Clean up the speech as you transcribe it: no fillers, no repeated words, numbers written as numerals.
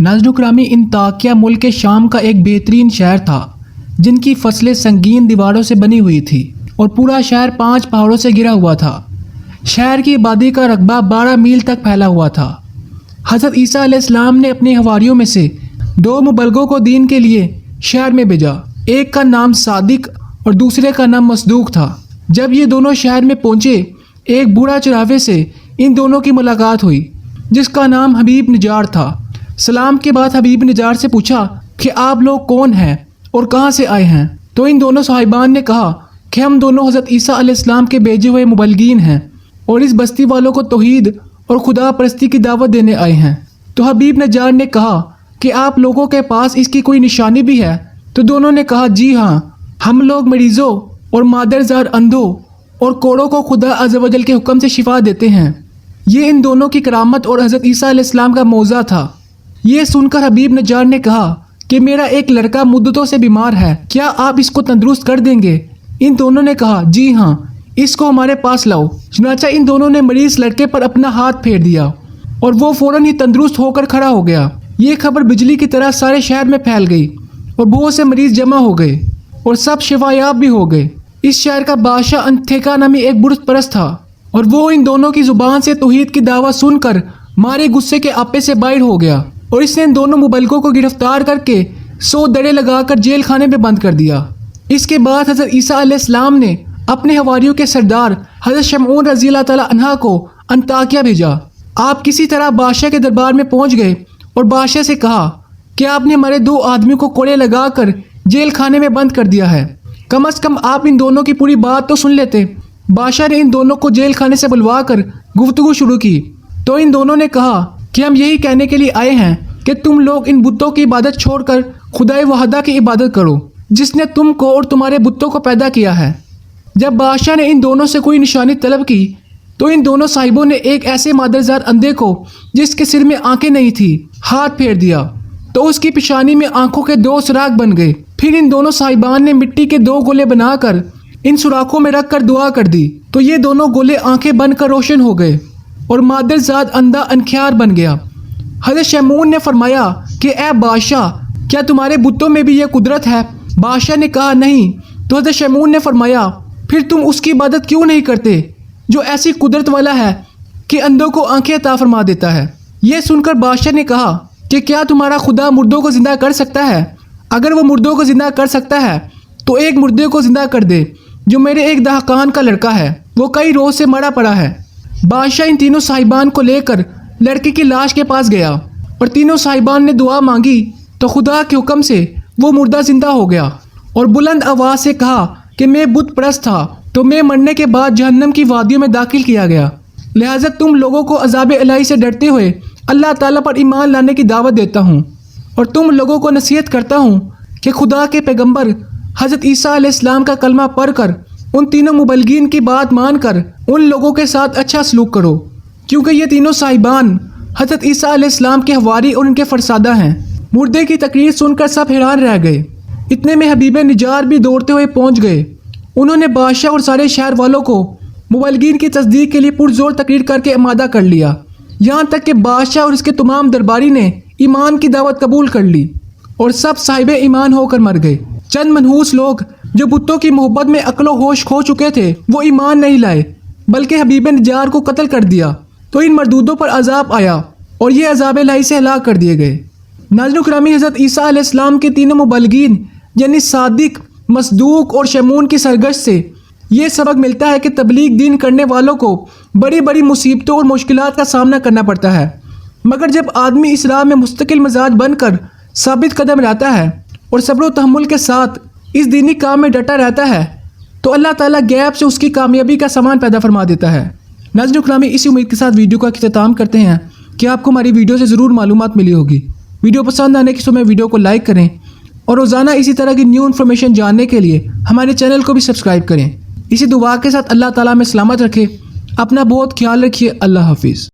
नाज़रीन करामी, अंताकिया मुल्क शाम का एक बेहतरीन शहर था जिनकी फसलें संगीन दीवारों से बनी हुई थी और पूरा शहर 5 पहाड़ों से घिरा हुआ था। शहर की आबादी का रकबा 12 मील तक फैला हुआ था। हज़रत ईसा अलैहिस्सलाम ने अपने हवारियों में से 2 मुबल्लिगों को दीन के लिए शहर में भेजा। एक का नाम सादिक और दूसरे का नाम मसदूक था। जब ये दोनों शहर में पहुंचे, एक बूढ़ा चरावे से इन दोनों की मुलाकात हुई जिसका नाम हबीब निजार था। सलाम के बाद हबीब निजार से पूछा कि आप लोग कौन हैं और कहाँ से आए हैं। तो इन दोनों साहिबान ने कहा कि हम दोनों हज़रत ईसा अलैहिस्सलाम के भेजे हुए मुबल्लिगीन हैं और इस बस्ती वालों को तौहीद और खुदा परस्ती की दावत देने आए हैं। तो हबीब निजार ने कहा कि आप लोगों के पास इसकी कोई निशानी भी है? तो दोनों ने कहा जी हाँ, हम लोग मरीजों और मादरजार अंधों और कोड़ों को खुदा अज़्ज़ व जल के हुक्म से शिफा देते हैं। ये इन दोनों की करामत और हज़रत ईसा अलैहिस्सलाम का मौज़ा था। ये सुनकर हबीब निजार ने कहा कि मेरा एक लड़का मुद्दतों से बीमार है, क्या आप इसको तंदुरुस्त कर देंगे? इन दोनों ने कहा जी हाँ, इसको हमारे पास लाओ। चुनांचे इन दोनों ने मरीज लड़के पर अपना हाथ फेर दिया और वो फौरन ही तंदुरुस्त होकर खड़ा हो गया। ये खबर बिजली की तरह सारे शहर में फैल गई और बहुत से मरीज जमा हो गए और सब शिफायाब भी हो गए। इस शहर का बादशाह अंथेका नामी एक बुत परस्त था और वो इन दोनों की जुबान से तौहीद की दावत सुनकर मारे गुस्से के आपे से बाहर हो गया और इसने इन दोनों मुबल्लिगों को गिरफ्तार करके 100 दड़े लगाकर जेल खाने में बंद कर दिया। इसके बाद हज़रत ईसा अलैहिस्सलाम ने अपने हवारियों के सरदार हज़रत शमऊन रज़ी अल्लाह तआला अन्हा को अंताकिया भेजा। आप किसी तरह बादशाह के दरबार में पहुंच गए और बादशाह से कहा कि आपने हमारे 2 आदमियों को कोड़े लगाकर जेल खाने में बंद कर दिया है, कम अज़ कम आप इन दोनों की पूरी बात तो सुन लेते। बादशाह ने इन दोनों को जेल खाने से बुलवा कर गुफ्तगू शुरू की। तो इन दोनों ने कहा कि हम यही कहने के लिए आए हैं कि तुम लोग इन बुतों की इबादत छोड़कर खुदाए वहदा की इबादत करो जिसने तुमको और तुम्हारे बुतों को पैदा किया है। जब बादशाह ने इन दोनों से कोई निशानी तलब की तो इन दोनों साहिबों ने एक ऐसे मादरजार अंधे को जिसके सिर में आंखें नहीं थी हाथ फेर दिया तो उसकी पेशानी में आंखों के 2 सुराख बन गए। फिर इन दोनों साहिबान ने मिट्टी के 2 गोले बनाकर इन सुराखों में रख कर दुआ कर दी तो ये दोनों गोले आंखें बनकर रोशन हो गए और मादरजाद अंधा अनख्यार बन गया। हज़रत शमऊन ने फरमाया कि ए बादशाह, क्या तुम्हारे बुतों में भी यह कुदरत है? बादशाह ने कहा नहीं। तो हज़रत शमऊन ने फरमाया फिर तुम उसकी इबादत क्यों नहीं करते जो ऐसी कुदरत वाला है कि अंधों को आंखें अता फरमा देता है। यह सुनकर बादशाह ने कहा कि क्या तुम्हारा खुदा मुर्दों को जिंदा कर सकता है? अगर वो मुर्दों को जिंदा कर सकता है तो एक मुर्दे को जिंदा कर दे जो मेरे एक दहकान का लड़का है, वो कई रोज से मरा पड़ा है। बादशाह इन तीनों साहिबान को लेकर लड़के की लाश के पास गया और तीनों साहिबान ने दुआ मांगी तो खुदा के हुक्म से वो मुर्दा जिंदा हो गया और बुलंद आवाज से कहा कि मैं बुत परस्त था तो मैं मरने के बाद जहन्नम की वादियों में दाखिल किया गया, लिहाजा तुम लोगों को अज़ाब इलाही से डरते हुए अल्लाह ताला पर ईमान लाने की दावत देता हूँ और तुम लोगों को नसीहत करता हूँ कि खुदा के पैगंबर हज़रत ईसा अलैहिस्सलाम का कलमा पढ़कर उन तीनों मुबल्लिगीन की बात मानकर उन लोगों के साथ अच्छा सलूक करो, क्योंकि ये तीनों साहिबान हज़रत ईसा अलैहिस्सलाम के हवारी और उनके फरसादा हैं। मुर्दे की तकरीर सुनकर सब हैरान रह गए। इतने में हबीब निजार भी दौड़ते हुए पहुंच गए। उन्होंने बादशाह और सारे शहर वालों को मुबल्लिगीन की तस्दीक के लिए पुरजोर तकरीर करके आमादा कर लिया, यहाँ तक कि बादशाह और इसके तमाम दरबारी ने ईमान की दावत कबूल कर ली और सब साहिबे ईमान होकर मर गए। चंद मनहूस लोग जो बुतों की मोहब्बत में अक्लो होश खो चुके थे वो ईमान नहीं लाए बल्कि हबीब निजार को कत्ल कर दिया। तो इन मरदूदों पर अजाब आया और ये अजाब इलाही से हलाक कर दिए गए। नाज़रीन करामी, हज़रत ईसा अलैहिस्सलाम के तीनों मुबल्लिगीन यानी सादिक, मसदूक और शमऊन की सरगश से ये सबक मिलता है कि तबलीग दीन करने वालों को बड़ी बड़ी मुसीबतों और मुश्किलात का सामना करना पड़ता है, मगर जब आदमी इस राह में मुस्तकिल मिजाज बनकर साबित कदम रहता है और सब्र व तहम्मुल के साथ इस दीनी काम में डटा रहता है तो अल्लाह ताला गैब से उसकी कामयाबी का सामान पैदा फरमा देता है। नाज़रीन करामी, इसी उम्मीद के साथ वीडियो का अख्तिताम करते हैं कि आपको हमारी वीडियो से ज़रूर मालूमात मिली होगी। वीडियो पसंद आने के समय वीडियो को लाइक करें और रोज़ाना इसी तरह की न्यू इन्फॉर्मेशन जानने के लिए हमारे चैनल को भी सब्सक्राइब करें। इसी दुआ के साथ अल्लाह ताला में सलामत रखे। अपना बहुत ख्याल रखिए। अल्लाह हाफिज़।